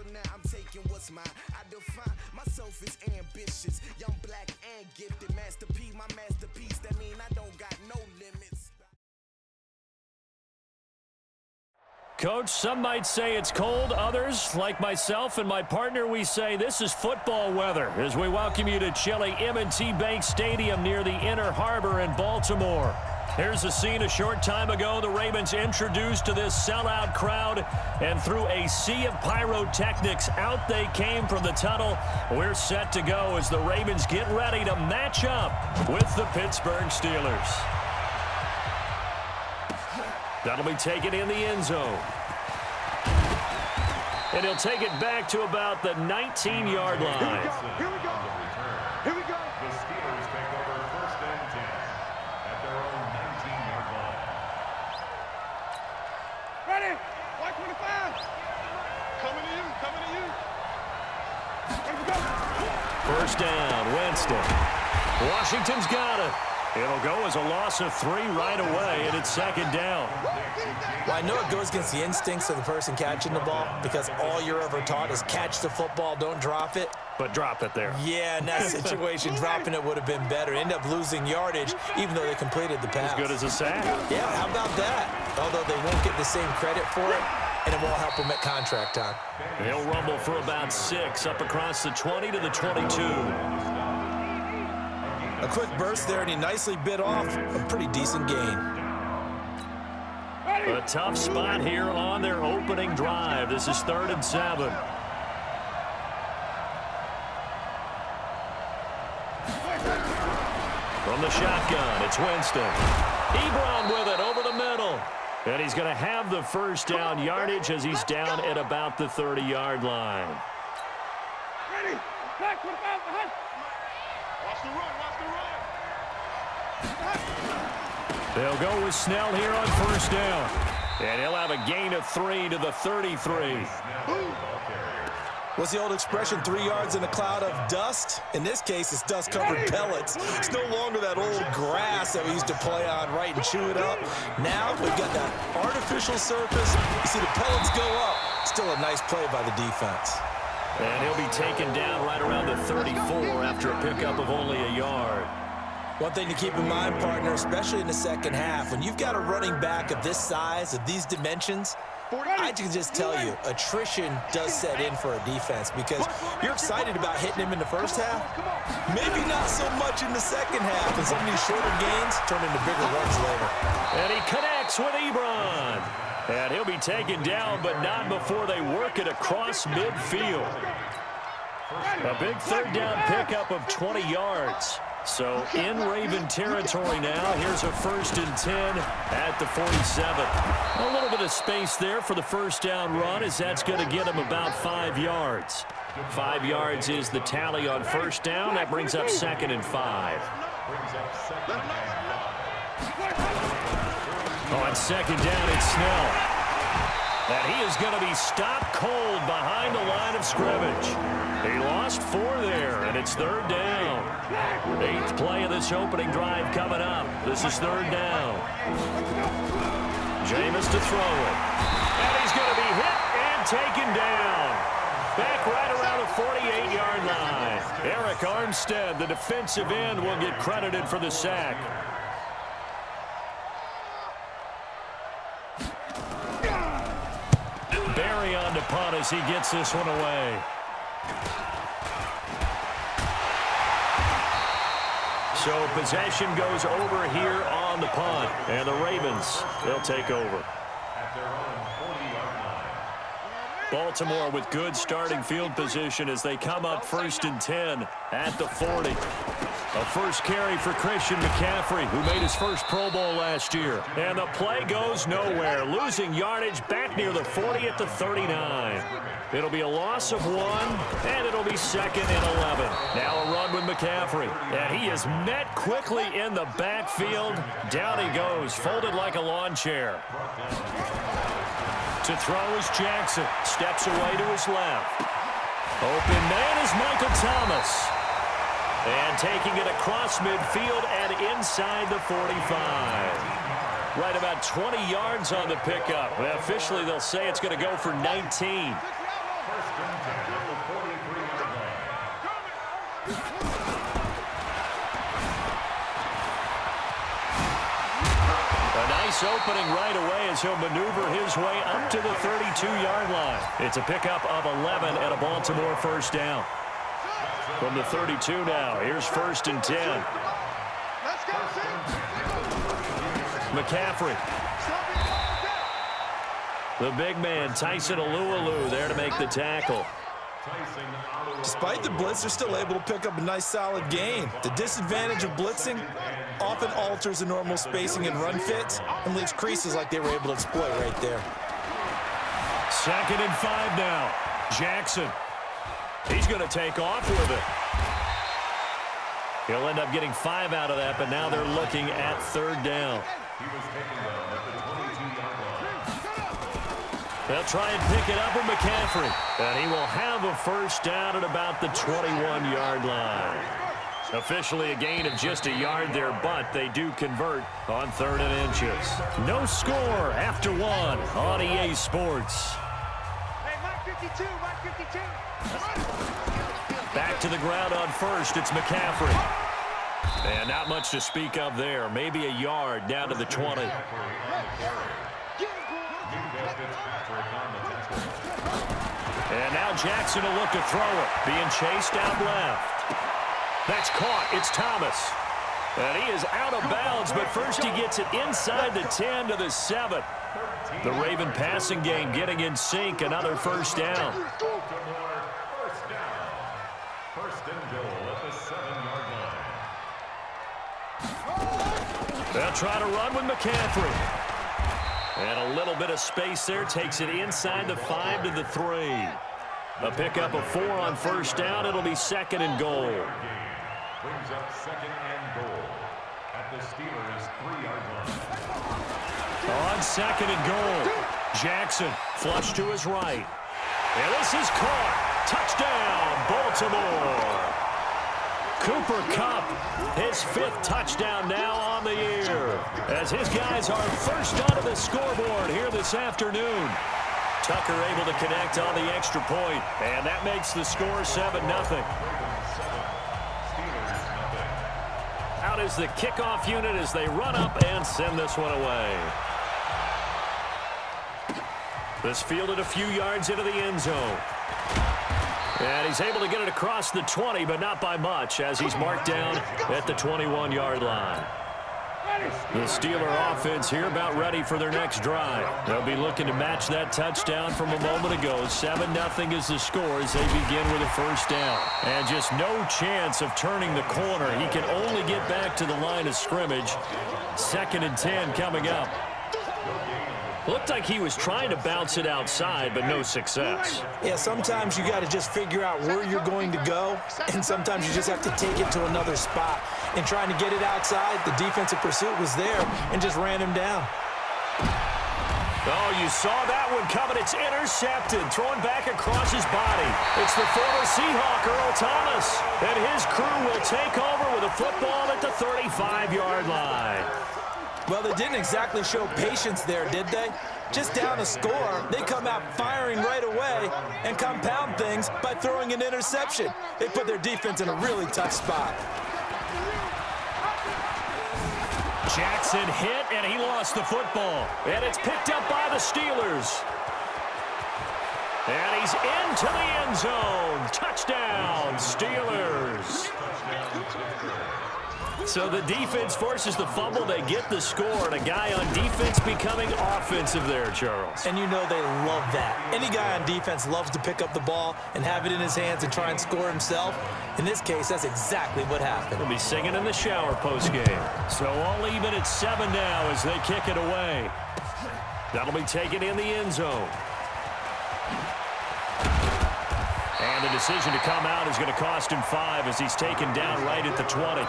so now I'm taking what's mine. I define myself as ambitious, young, black, and gifted. Masterpiece, my masterpiece. That mean I don't got no limits. Coach, some might say it's cold. Others, like myself and my partner, we say this is football weather as we welcome you to chilly M&T Bank Stadium near the Inner Harbor in Baltimore. Here's a scene a short time ago. The Ravens introduced to this sellout crowd, and through a sea of pyrotechnics, out they came from the tunnel. We're set to go as the Ravens get ready to match up with the Pittsburgh Steelers. That'll be taken in the end zone. And he'll take it back to about the 19-yard line. Here we go. Here we go. The Steelers take over 1st and 10 at their own 19-yard line. Ready? White 25. Coming to you. Coming to you. Here we go. First down, Winston. Washington's got it. It'll go as a loss of 3 right away, and it's 2nd down. Well, I know it goes against the instincts of the person catching the ball because all you're ever taught is catch the football, don't drop it. But drop it there. Yeah, in that situation, dropping it would have been better. End up losing yardage, even though they completed the pass. As good as a sack. Yeah, how about that? Although they won't get the same credit for it, and it won't help them at contract time. He'll rumble for about 6, up across the 20 to the 22. A quick burst there, and he nicely bit off a pretty decent gain. A tough spot here on their opening drive. This is 3rd and 7. From the shotgun, it's Winston. Ebron with it over the middle. And he's going to have the first down yardage as he's down at about the 30-yard line. Ready? Back 25 behind. Watch the run. They'll go with Snell here on 1st down. And he'll have a gain of 3 to the 33. What's the old expression, 3 yards in a cloud of dust? In this case, it's dust-covered pellets. It's no longer that old grass that we used to play on, right, and chew it up. Now we've got that artificial surface. You see the pellets go up. Still a nice play by the defense. And he'll be taken down right around the 34 after a pickup of only a yard. One thing to keep in mind, partner, especially in the second half, when you've got a running back of this size, of these dimensions, I can just tell you, attrition does set in for a defense because you're excited about hitting him in the first half. Maybe not so much in the second half, and some of these shorter gains turn into bigger runs later. And he connects with Ebron. And he'll be taken down, but not before they work it across midfield. A big 3rd down pickup of 20 yards. So in Raven territory now. Here's a 1st and 10 at the 47. A little bit of space there for the first down run as that's going to get him about 5 yards. 5 yards is the tally on 1st down. That brings up 2nd and 5. On 2nd down, it's Snell. And he is going to be stopped cold behind the line of scrimmage. He lost 4 there, and it's 3rd down. 8th play of this opening drive coming up. This is 3rd down. Jameis to throw it. And he's going to be hit and taken down. Back right around the 48-yard line. Eric Armstead, the defensive end, will get credited for the sack. Barry on to punt as he gets this one away. So possession goes over here on the punt. And the Ravens, they'll take over. Baltimore with good starting field position as they come up 1st and 10 at the 40. A first carry for Christian McCaffrey, who made his first Pro Bowl last year. And the play goes nowhere, losing yardage back near the 40 at the 39. It'll be a loss of 1, and it'll be 2nd and 11. Now a run with McCaffrey, and he is met quickly in the backfield. Down he goes, folded like a lawn chair. To throw is Jackson. Steps away to his left. Open man is Michael Thomas. And taking it across midfield and inside the 45. Right about 20 yards on the pickup. Officially, they'll say it's going to go for 19. First and 10 at the 43-yard line. A nice opening right away as he'll maneuver his way up to the 32-yard line. It's a pickup of 11 and a Baltimore first down. From the 32 now, here's first and 10. Let's go, McCaffrey. The big man, Tyson Alualu, there to make the tackle. Despite the blitz, they're still able to pick up a nice, solid gain. The disadvantage of blitzing often alters the normal spacing and run fits and leaves creases like they were able to exploit right there. 2nd and 5 now. Jackson. He's going to take off with it. He'll end up getting 5 out of that, but now they're looking at 3rd down. He was taking them at the 22-yard line. They'll try and pick it up with McCaffrey. And he will have a first down at about the 21-yard line. Officially a gain of just a yard there, but they do convert on 3rd and inches. No score after 1 on EA Sports. Hey, Mark 52, Mark 52. Back to the ground on first, it's McCaffrey. And not much to speak of there. Maybe a yard down to the 20. And now Jackson will look to throw it. Being chased out left. That's caught. It's Thomas. And he is out of bounds, but first he gets it inside the 10 to the 7. The Raven passing game getting in sync. Another first down. First and goal at the 7-yard line. They'll try to run with McCaffrey. And a little bit of space there. Takes it inside the 5 to the 3. A pickup of 4 on first down. It'll be 2nd and goal. Brings up 2nd and goal at the Steelers' 3-yard line. On 2nd and goal. Jackson flush to his right. And this is caught. Touchdown, Baltimore. Cooper Kupp, his 5th touchdown now on the year, as his guys are first onto the scoreboard here this afternoon. Tucker able to connect on the extra point, and that makes the score 7-0. Out is the kickoff unit as they run up and send this one away. This fielded a few yards into the end zone. And he's able to get it across the 20, but not by much, as he's marked down at the 21-yard line. The Steeler offense here about ready for their next drive. They'll be looking to match that touchdown from a moment ago. 7-0 is the score as they begin with a first down. And just no chance of turning the corner. He can only get back to the line of scrimmage. 2nd and 10 coming up. Looked like he was trying to bounce it outside, but no success. Yeah, sometimes you got to just figure out where you're going to go, and sometimes you just have to take it to another spot. And trying to get it outside, the defensive pursuit was there and just ran him down. Oh, you saw that one coming. It's intercepted, thrown back across his body. It's the former Seahawk, Earl Thomas, and his crew will take over with a football at the 35-yard line. Well, they didn't exactly show patience there, did they? Just down a score, they come out firing right away and compound things by throwing an interception. They put their defense in a really tough spot. Jackson hit, and he lost the football. And it's picked up by the Steelers. And he's into the end zone. Touchdown, Steelers. So the defense forces the fumble. They get the score, and a guy on defense becoming offensive there, Charles. And you know they love that. Any guy on defense loves to pick up the ball and have it in his hands and try and score himself. In this case, that's exactly what happened. He'll be singing in the shower postgame. So all even at 7 now as they kick it away. That'll be taken in the end zone. And the decision to come out is going to cost him 5 as he's taken down right at the 20.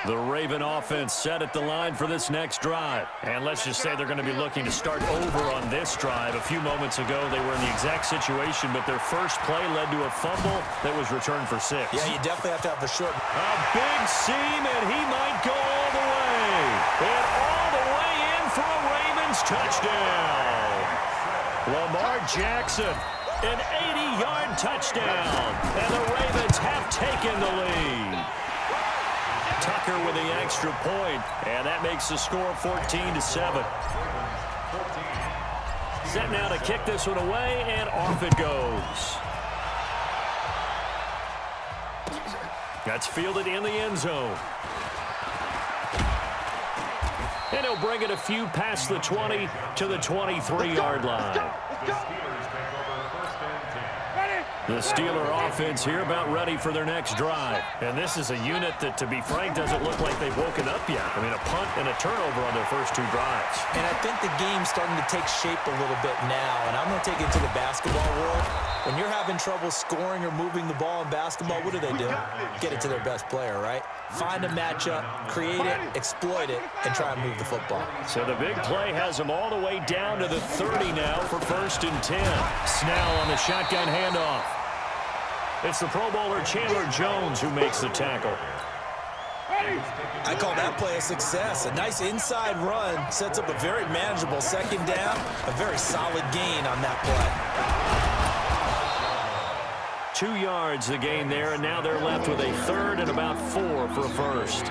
The Raven offense set at the line for this next drive. And let's just say they're going to be looking to start over on this drive. A few moments ago, they were in the exact situation, but their first play led to a fumble that was returned for 6. Yeah, you definitely have to have a short. A big seam, and he might go all the way. And all the way in for Ravens touchdown. Lamar Jackson, an 80-yard touchdown. And the Ravens have taken the lead. Tucker with the extra point, and that makes the score 14-7. Set now to kick this one away, and off it goes. That's fielded in the end zone. And he'll bring it a few past the 20 to the 23-yard line. The Steeler offense here about ready for their next drive. And this is a unit that, to be frank, doesn't look like they've woken up yet. I mean, a punt and a turnover on their first two drives. And I think the game's starting to take shape a little bit now. And I'm going to take it to the basketball world. When you're having trouble scoring or moving the ball in basketball, what do? Get it to their best player, right? Find a matchup, create it, exploit it, and try and move the football. So the big play has them all the way down to the 30 now for 1st and 10. Snell on the shotgun handoff. It's the Pro Bowler Chandler Jones who makes the tackle. I call that play a success. A nice inside run sets up a very manageable second down, a very solid gain on that play. 2 yards the gain there, and now they're left with a 3rd and about 4 for a first.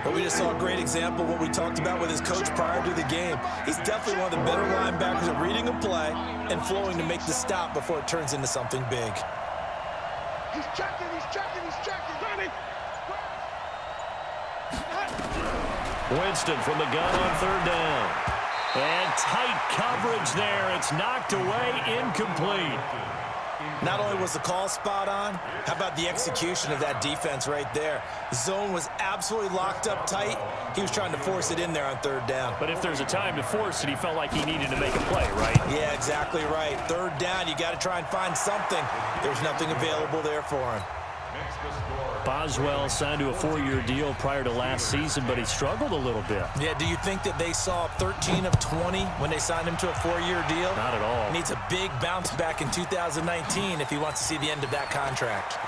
But we just saw a great example of what we talked about with his coach prior to the game. He's definitely one of the better linebackers at reading a play and flowing to make the stop before it turns into something big. He's checking. Winston from the gun on 3rd down. And tight coverage there. It's knocked away, incomplete. Not only was the call spot on, how about the execution of that defense right there? The zone was absolutely locked up tight. He was trying to force it in there on 3rd down. But if there's a time to force it, he felt like he needed to make a play, right? Yeah, exactly right. 3rd down, you got to try and find something. There's nothing available there for him. Boswell signed to a 4-year deal prior to last season, but he struggled a little bit. Yeah, do you think that they saw 13 of 20 when they signed him to a 4-year deal? Not at all. He needs a big bounce back in 2019 if he wants to see the end of that contract.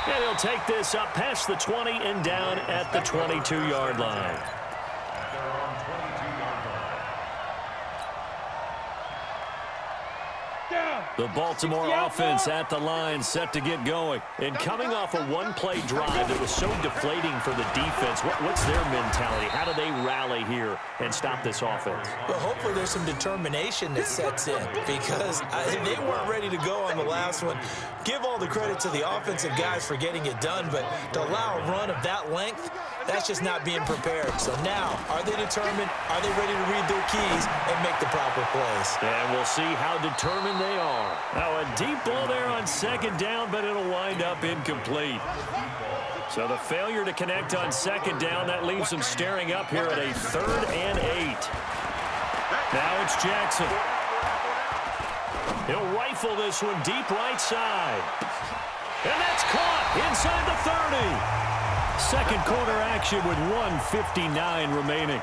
And he'll take this up past the 20 and down at the 22-yard line. The Baltimore offense at the line, set to get going. And coming off a one-play drive that was so deflating for the defense, what's their mentality? How do they rally here and stop this offense? Well, hopefully there's some determination that sets in because they weren't ready to go on the last one. Give all the credit to the offensive guys for getting it done, but to allow a run of that length, that's just not being prepared. So now, are they determined? Are they ready to read their keys and make the proper plays? And we'll see how determined they are. Now a deep ball there on 2nd down, but it'll wind up incomplete. So the failure to connect on 2nd down, that leaves them staring up here at a 3rd and 8. Now it's Jackson. He'll rifle this one deep right side. And that's caught inside the 30. Second quarter action with 1:59 remaining.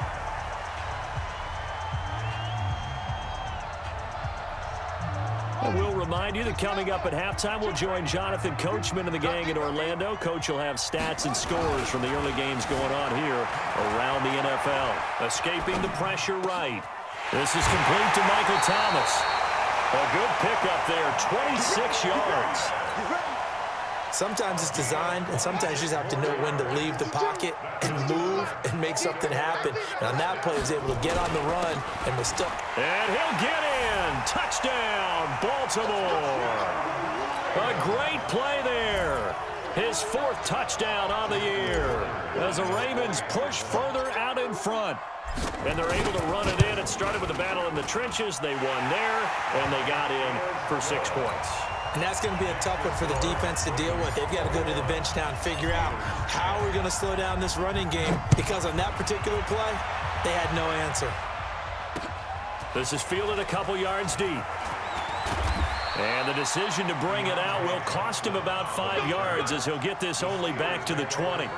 We'll remind you that coming up at halftime, we'll join Jonathan Coachman and the gang in Orlando. Coach will have stats and scores from the early games going on here around the NFL. Escaping the pressure right. This is complete to Michael Thomas. A good pickup there, 26 yards. Sometimes it's designed, and sometimes you just have to know when to leave the pocket and move and make something happen. And on that play, he was able to get on the run and was still. And he'll get in. Touchdown, Baltimore. A great play there. His 4th touchdown on the year as the Ravens push further out in front. And they're able to run it in. It started with a battle in the trenches. They won there, and they got in for 6 points. And that's going to be a tough one for the defense to deal with. They've got to go to the bench now and figure out how we're going to slow down this running game, because on that particular play, they had no answer. This is fielded a couple yards deep. And the decision to bring it out will cost him about 5 yards as he'll get this only back to the 20.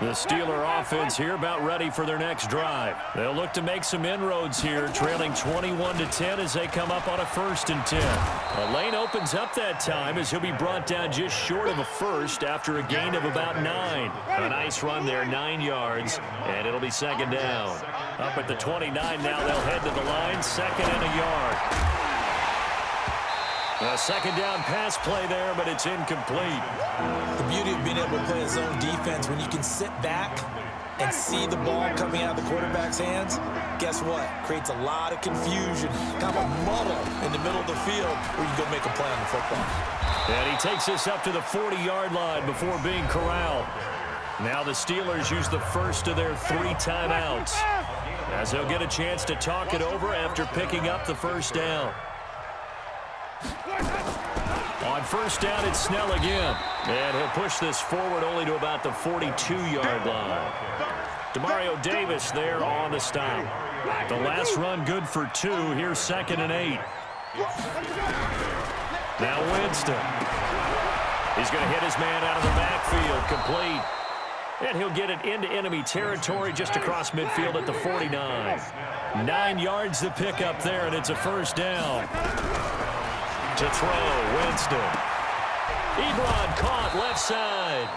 The Steeler offense here about ready for their next drive. They'll look to make some inroads here, trailing 21-10 as they come up on a 1st and 10. A lane opens up that time as he'll be brought down just short of a first after a gain of about 9. A nice run there, 9 yards, and it'll be 2nd down. Up at the 29 now, they'll head to the line, 2nd and a yard. A 2nd down pass play there, but it's incomplete. The beauty of being able to play a zone defense, when you can sit back and see the ball coming out of the quarterback's hands, guess what? Creates a lot of confusion, kind of a muddle in the middle of the field where you go make a play on the football. And he takes this up to the 40-yard line before being corralled. Now the Steelers use the first of their 3 timeouts, as they'll get a chance to talk it over after picking up the 1st down. On 1st down, it's Snell again. And he'll push this forward only to about the 42-yard line. Demario Davis there on the stop. The last run good for 2. Here's 2nd and 8. Now Winston. He's going to hit his man out of the backfield. Complete. And he'll get it into enemy territory just across midfield at the 49. 9 yards to pick up there, and it's a 1st down. To throw, Winston. Ebron caught left side.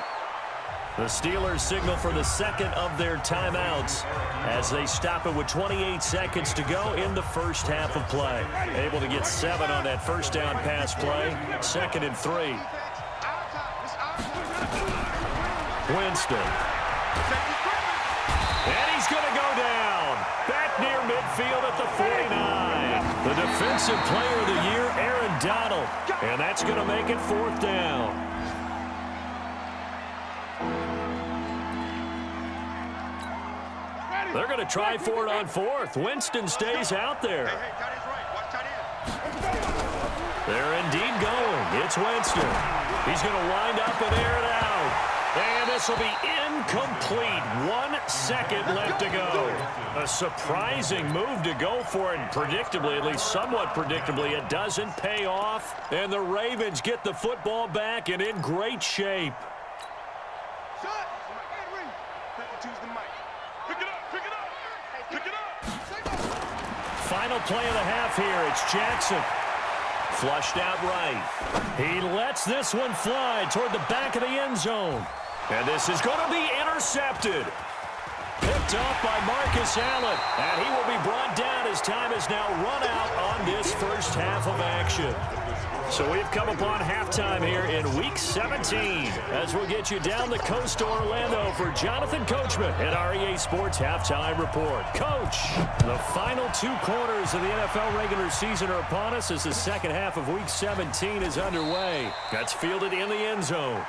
The Steelers signal for the 2nd of their timeouts as they stop it with 28 seconds to go in the 1st half of play. Able to get 7 on that 1st down pass play. 2nd and 3. Winston. And he's going to go down. Back near midfield at the 49. The defensive player of the year, Aaron Donald. And that's going to make it 4th down. They're going to try for it on 4th. Winston stays out there. They're indeed going. It's Winston. He's going to wind up and air it out. And this will be incomplete. 1 second left to go. A surprising move to go for it. Predictably, at least somewhat predictably, it doesn't pay off. And the Ravens get the football back and in great shape. Final play of the half here. It's Jackson. Flushed out right. He lets this one fly toward the back of the end zone. And this is going to be intercepted. Picked off by Marcus Allen. And he will be brought down as time is now run out on this 1st half of action. So we've come upon halftime here in Week 17 as we'll get you down the coast to Orlando for Jonathan Coachman at our EA Sports Halftime Report. Coach, the final 2 quarters of the NFL regular season are upon us as the 2nd half of Week 17 is underway. That's fielded in the end zone.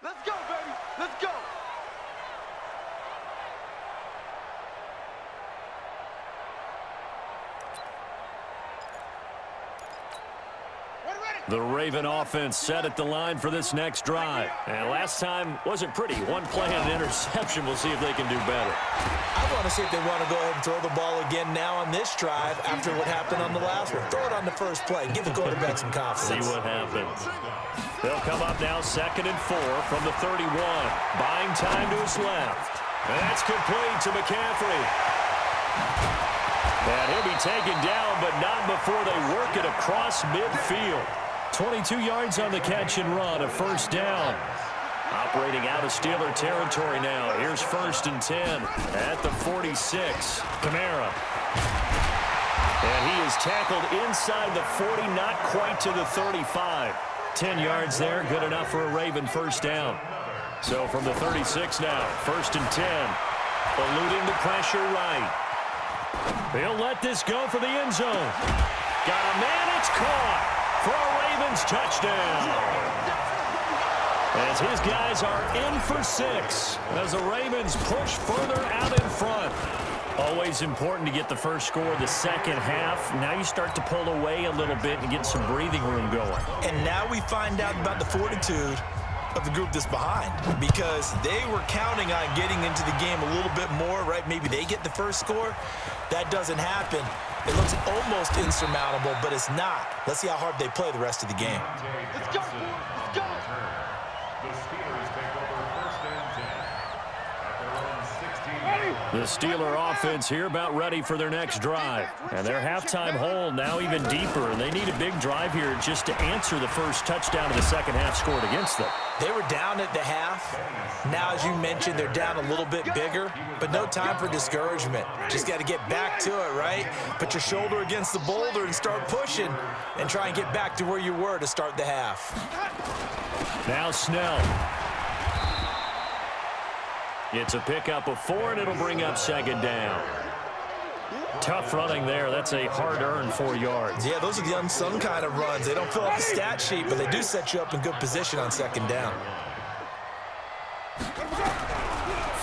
Let's go, baby. Let's go. The Raven offense set at the line for this next drive. And last time wasn't pretty. 1 play and an interception. We'll see if they can do better. I want to see if they want to go ahead and throw the ball again now on this drive after what happened on the last one. Throw it on the first play. Give the quarterback some confidence. See what happens. They'll come up now 2nd and 4 from the 31. Buying time to his left. And that's complete to McCaffrey. And he'll be taken down, but not before they work it across midfield. 22 yards on the catch and run, a 1st down. Operating out of Steeler territory now. Here's 1st and 10 at the 46. Kamara. And he is tackled inside the 40, not quite to the 35. 10 yards there, good enough for a Raven 1st down. So from the 36 now, 1st and 10. Eluding the pressure right. He'll let this go for the end zone. Got a man, it's caught for a Ravens touchdown. As his guys are in for 6 as the Ravens push further out in front. Always important to get the first score of the second half. Now you start to pull away a little bit and get some breathing room going. And now we find out about the fortitude of the group that's behind, because they were counting on getting into the game a little bit more, right? Maybe they get the first score. That doesn't happen. It looks almost insurmountable, but it's not. Let's see how hard they play the rest of the game. Let's go. Let's go. The Steelers take over first and 10 at their own 16. The Steeler offense here about ready for their next drive. And their halftime hole now even deeper, and they need a big drive here just to answer the first touchdown of the second half scored against them. They were down at the half. Now, as you mentioned, they're down a little bit bigger, but no time for discouragement. Just got to get back to it, right? Put your shoulder against the boulder and start pushing and try and get back to where you were to start the half. Now Snell. It's a pickup of 4, and it'll bring up second down. Tough running there. That's a hard-earned 4 yards. Yeah, those are the unsung kind of runs. They don't fill up the stat sheet, but they do set you up in good position on second down.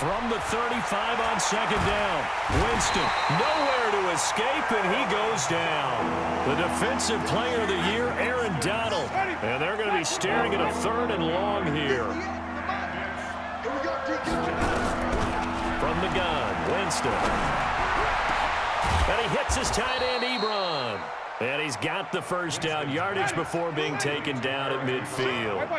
From the 35 on second down. Winston, nowhere to escape, and he goes down. The defensive player of the year, Aaron Donald. And they're going to be staring at a 3rd and long here. From the gun, Winston. And he hits his tight end, Ebron. And he's got the first down, yardage before being taken down at midfield.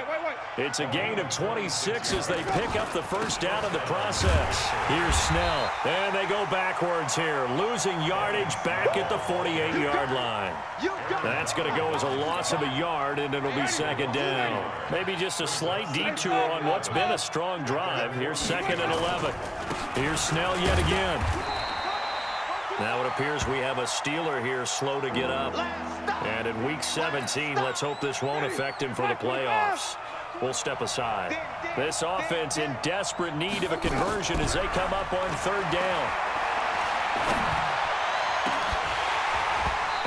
It's a gain of 26 as they pick up the first down in the process. Here's Snell. And they go backwards here, losing yardage back at the 48-yard line. That's going to go as a loss of a yard, and it'll be second down. Maybe just a slight detour on what's been a strong drive. Here's 2nd and 11. Here's Snell yet again. Now it appears we have a Steeler here slow to get up. And in Week 17, let's hope this won't affect him for the playoffs. We'll step aside. This offense in desperate need of a conversion as they come up on 3rd down.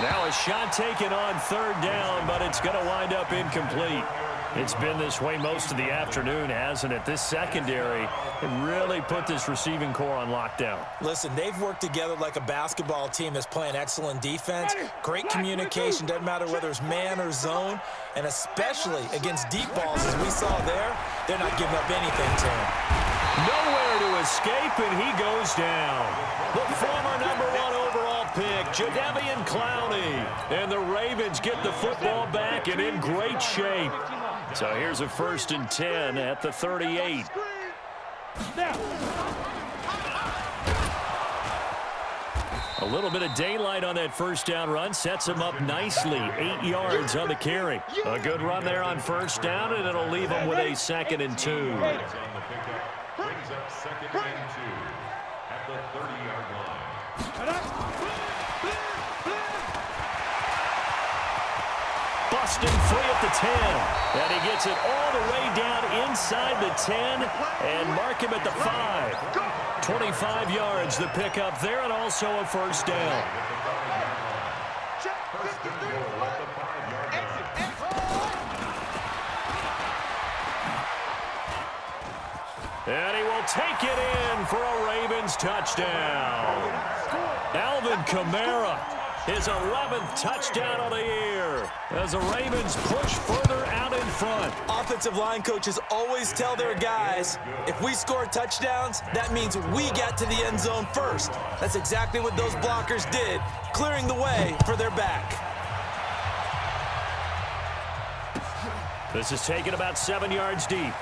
Now a shot taken on 3rd down, but it's going to wind up incomplete. It's been this way most of the afternoon, hasn't it? This secondary really put this receiving core on lockdown. Listen, they've worked together like a basketball team that's playing excellent defense. Great communication, doesn't matter whether it's man or zone, and especially against deep balls, as we saw there, they're not giving up anything to him. Nowhere to escape, and he goes down. The former #1 overall pick, Jadeveon Clowney. And the Ravens get the football back and in great shape. So here's a 1st and 10 at the 38. A little bit of daylight on that first down run sets him up nicely. 8 yards on the carry. A good run there on first down, and it'll leave him with a 2nd and 2. Brings up 2nd and 2 at the 30-yard line. Busting free at the 10. And he gets it all the way down inside the 10 and mark him at the 5. 25 yards the pickup there, and also a first down. First and goal at the 5-yard line. And he will take it in for a Ravens touchdown. Alvin Kamara, his 11th touchdown of the year as the Ravens push further out in front. Offensive line coaches always tell their guys, if we score touchdowns, that means we got to the end zone first. That's exactly what those blockers did, clearing the way for their back. This is taken about 7 yards deep.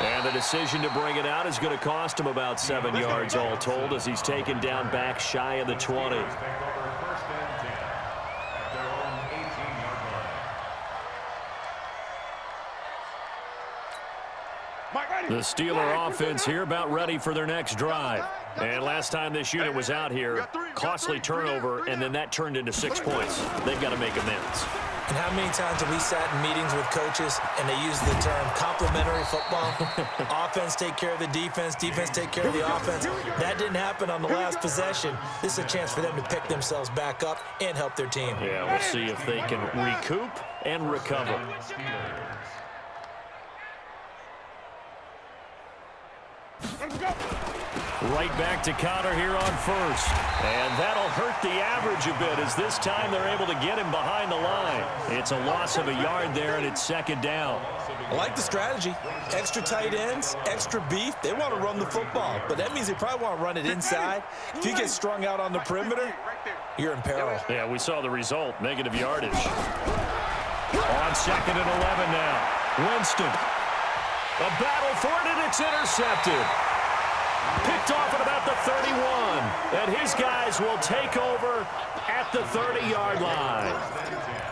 And the decision to bring it out is going to cost him about 7 yards all told as he's taken down back shy of the 20. Take over 1st and 10 at their own 18-yard line. The Steeler offense here about ready for their next drive. And last time this unit was out here, costly turnover, and then that turned into 6 points. They've got to make amends. And how many times have we sat in meetings with coaches and they use the term complementary football? Offense take care of the defense, defense take care of the offense. That didn't happen on the last possession. This is a chance for them to pick themselves back up and help their team. Yeah, we'll see if they can recoup and recover. Right back to Connor here on first. And that'll hurt the average a bit as this time they're able to get him behind the line. It's a loss of a yard there, and it's second down. I like the strategy. Extra tight ends, extra beef. They want to run the football, but that means they probably want to run it inside. If you get strung out on the perimeter, you're in peril. Yeah, we saw the result, negative yardage. On second and 11 now. Winston. A battle for it, and it's intercepted. Picked off at about the 31. And his guys will take over at the 30-yard line.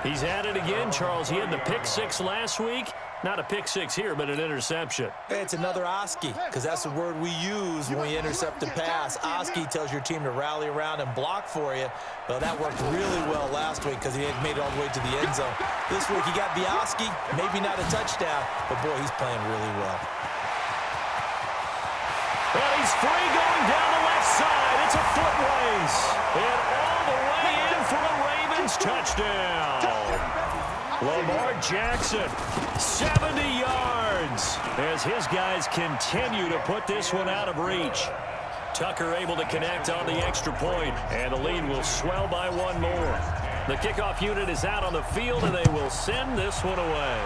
He's at it again, Charles. He had the pick-6 last week. Not a pick-6 here, but an interception. Hey, it's another Oski, because that's the word we use when we intercept a pass. Oski tells your team to rally around and block for you. Well, that worked really well last week because he had made it all the way to the end zone. This week he got the Oski, maybe not a touchdown, but boy, he's playing really well. And he's free going down the left side. It's a foot race. And all the way in for a Ravens touchdown. Lamar Jackson, 70 yards, as his guys continue to put this one out of reach. Tucker able to connect on the extra point, and the lead will swell by one more. The kickoff unit is out on the field, and they will send this one away.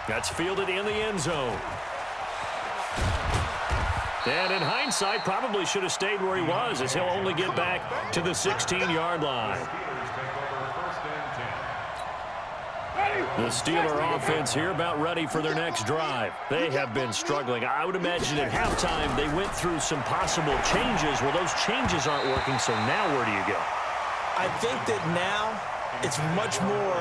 That's fielded in the end zone. And in hindsight, probably should have stayed where he was, as he'll only get back to the 16-yard line. The Steeler offense here about ready for their next drive. They have been struggling. I would imagine at halftime they went through some possible changes. Well, those changes aren't working, so now where do you go? I think that now it's much more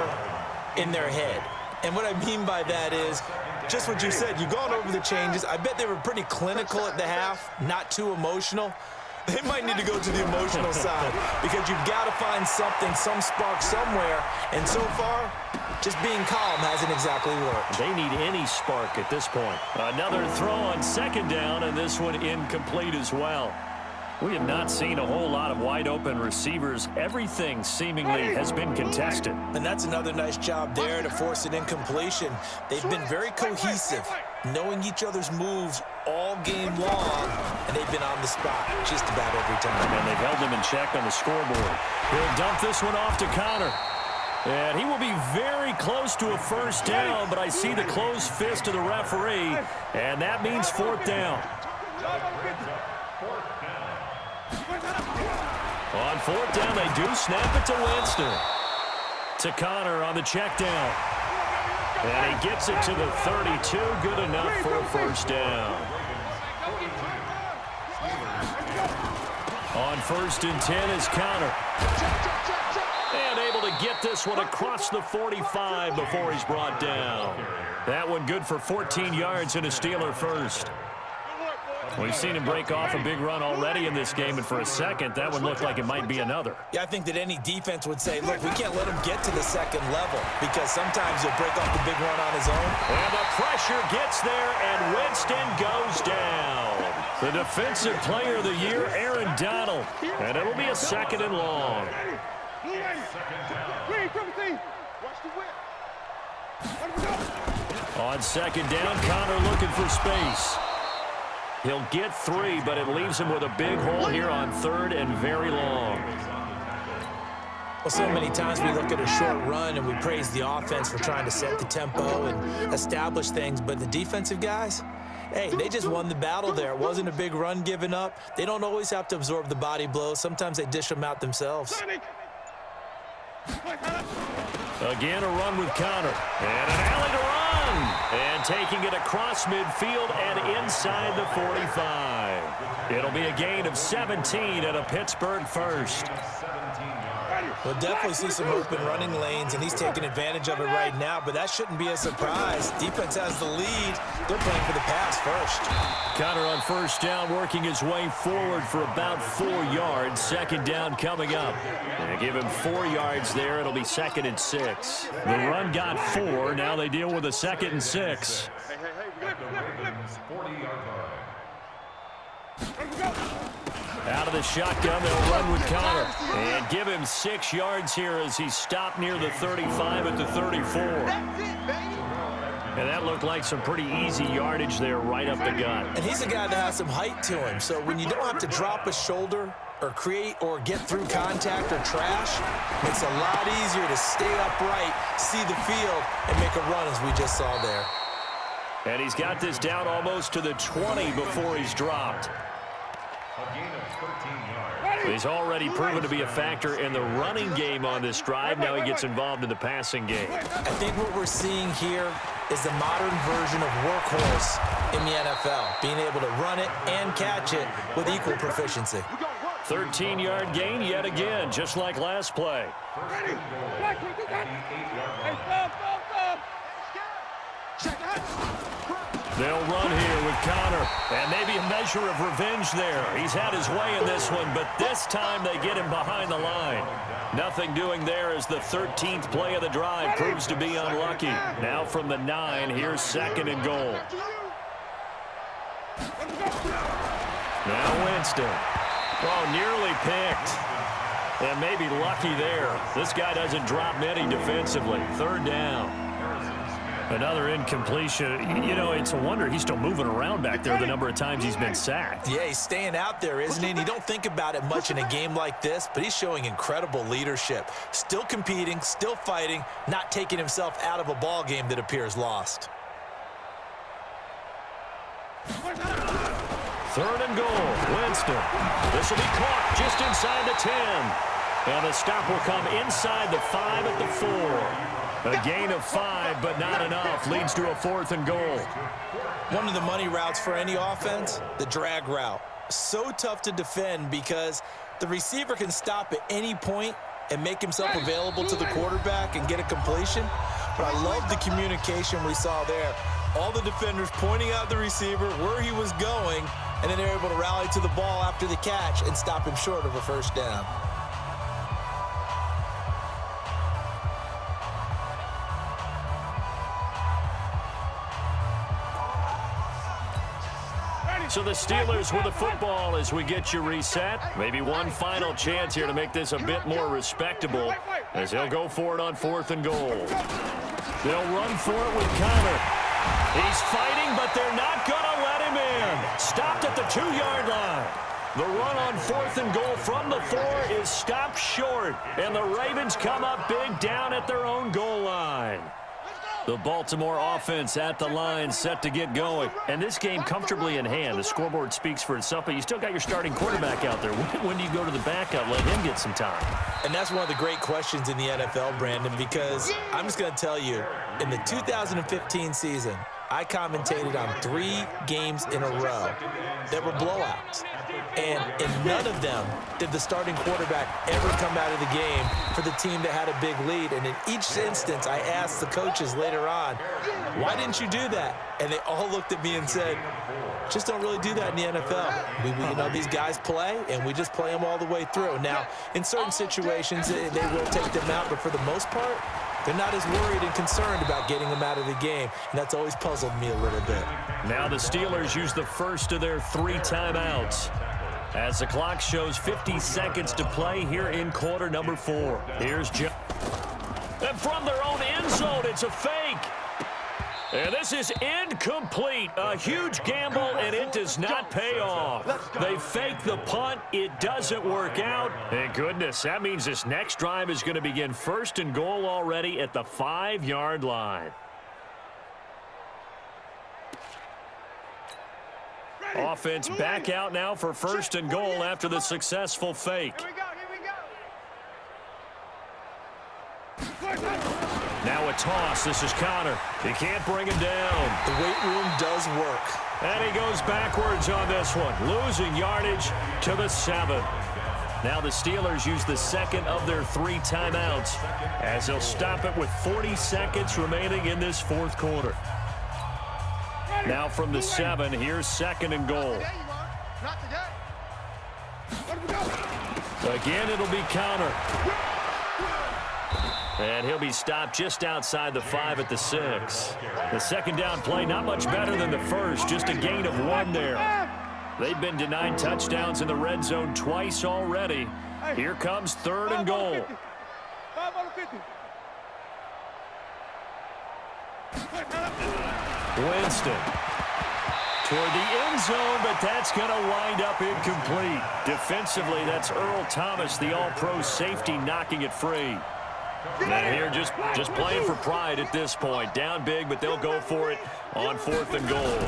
in their head. And what I mean by that is just what you said. You've gone over the changes. I bet they were pretty clinical at the half, not too emotional. They might need to go to the emotional side because you've got to find something, some spark somewhere. And so far, just being calm hasn't exactly worked. They need any spark at this point. Another throw on second down, and this one incomplete as well. We have not seen a whole lot of wide-open receivers. Everything seemingly has been contested. And that's another nice job there to force an incompletion. They've been very cohesive, knowing each other's moves all game long, and they've been on the spot just about every time. And they've held them in check on the scoreboard. He'll dump this one off to Connor. And he will be very close to a first down, but I see the closed fist of the referee, and that means fourth down. On fourth down, they do snap it to Winston. To Connor on the check down. And he gets it to the 32. Good enough for a first down. On first and 10 is Connor. And able to get this one across the 45 before he's brought down. That one good for 14 yards and a Steeler first. We've seen him break off a big run already in this game, and for a second, that one looked like it might be another. Yeah, I think that any defense would say, look, we can't let him get to the second level because sometimes he'll break off the big run on his own. And the pressure gets there, and Winston goes down. The defensive player of the year, Aaron Donald. And it'll be a second and long. On second down, Connor looking for space. He'll get 3, but it leaves him with a big hole here on third and very long. Well, so many times we look at a short run and we praise the offense for trying to set the tempo and establish things, but the defensive guys, hey, they just won the battle there. It wasn't a big run given up. They don't always have to absorb the body blows. Sometimes they dish them out themselves. Again, a run with Connor. And an alley to run. And taking it across midfield and inside the 45. It'll be a gain of 17 at a Pittsburgh first. We'll definitely see some open running lanes, and he's taking advantage of it right now, but that shouldn't be a surprise. Defense has the lead. They're playing for the pass first. Connor on first down, working his way forward for about 4 yards. Second down coming up. And give him 4 yards there. It'll be second and 6. The run got 4. Now they deal with a second and 6. Out of the shotgun, they'll run with Connor. And give him 6 yards here as he stopped near the 35 at the 34. And that looked like some pretty easy yardage there right up the gut. And he's a guy that has some height to him, so when you don't have to drop a shoulder or create or get through contact or trash, makes it a lot easier to stay upright, see the field, and make a run as we just saw there. And he's got this down almost to the 20 before he's dropped. A gain of 13 yards. He's already proven to be a factor in the running game on this drive. Now he gets involved in the passing game. I think what we're seeing here is the modern version of workhorse in the NFL, being able to run it and catch it with equal proficiency. 13-yard gain yet again, just like last play. They'll run here with Connor, and maybe a measure of revenge there. He's had his way in this one, but this time they get him behind the line. Nothing doing there as the 13th play of the drive proves to be unlucky. Now from the 9, here's 2nd and goal. Now Winston. Oh, nearly picked. And maybe lucky there. This guy doesn't drop many defensively. 3rd down. Another incompletion. You know, it's a wonder he's still moving around back there the number of times he's been sacked. Yeah, he's staying out there, isn't he? And you don't think about it much in a game like this, but he's showing incredible leadership. Still competing, still fighting, not taking himself out of a ball game that appears lost. 3rd and goal. Winston. This will be caught just inside the 10. And the stop will come inside the 5 at the 4. A gain of 5, but not enough. Leads to a 4th and goal. One of the money routes for any offense, the drag route. So tough to defend because the receiver can stop at any point and make himself available to the quarterback and get a completion. But I love the communication we saw there. All the defenders pointing out the receiver, where he was going, and then they're able to rally to the ball after the catch and stop him short of a 1st down. So the Steelers with the football as we get you reset. Maybe one final chance here to make this a bit more respectable as they'll go for it on 4th and goal. They'll run for it with Connor. He's fighting, but they're not going to let him in. Stopped at the 2-yard line. The run on 4th and goal from the 4 is stopped short, and the Ravens come up big down at their own goal line. The Baltimore offense at the line, set to get going. And this game comfortably in hand. The scoreboard speaks for itself, but you still got your starting quarterback out there. When do you go to the backup, let him get some time? And that's one of the great questions in the NFL, Brandon, because I'm just going to tell you, in the 2015 season, I commentated on 3 games in a row that were blowouts. And in none of them did the starting quarterback ever come out of the game for the team that had a big lead. And in each instance, I asked the coaches later on, why didn't you do that? And they all looked at me and said, just don't really do that in the NFL. You know, these guys play, and we just play them all the way through. Now, in certain situations, they will take them out, but for the most part, they're not as worried and concerned about getting them out of the game, and that's always puzzled me a little bit. Now the Steelers use the first of their 3 timeouts as the clock shows 50 seconds to play here in quarter number 4. Here's Joe. And from their own end zone, it's a fake. And this is incomplete. A huge gamble, and it does not pay off. They fake the punt. It doesn't work out. Thank goodness. That means this next drive is going to begin 1st and goal already at the 5-yard line. Offense back out now for 1st and goal after the successful fake. Now a toss. This is Connor. He can't bring him down. The weight room does work. And he goes backwards on this one, losing yardage to the 7. Now the Steelers use the second of their 3 timeouts as they'll stop it with 40 seconds remaining in this 4th quarter. Now from the 7, here's 2nd and goal. Again, it'll be Connor. And he'll be stopped just outside the 5 at the 6. The 2nd down play, not much better than the first, just a gain of 1 there. They've been denied touchdowns in the red zone twice already. Here comes 3rd and goal. Winston toward the end zone, but that's going to wind up incomplete. Defensively, that's Earl Thomas, the all-pro safety, knocking it free. And here just playing for pride at this point. Down big, but they'll go for it on 4th and goal.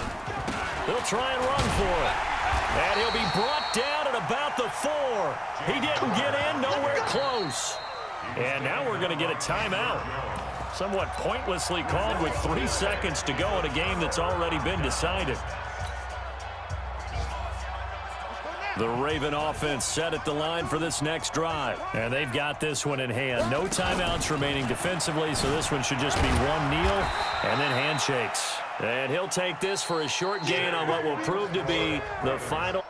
They'll try and run for it. And he'll be brought down at about the 4. He didn't get in, nowhere close. And now we're going to get a timeout. Somewhat pointlessly called with 3 seconds to go in a game that's already been decided. The Raven offense set at the line for this next drive. And they've got this one in hand. No timeouts remaining defensively, so this one should just be one kneel and then handshakes. And he'll take this for a short gain on what will prove to be the final.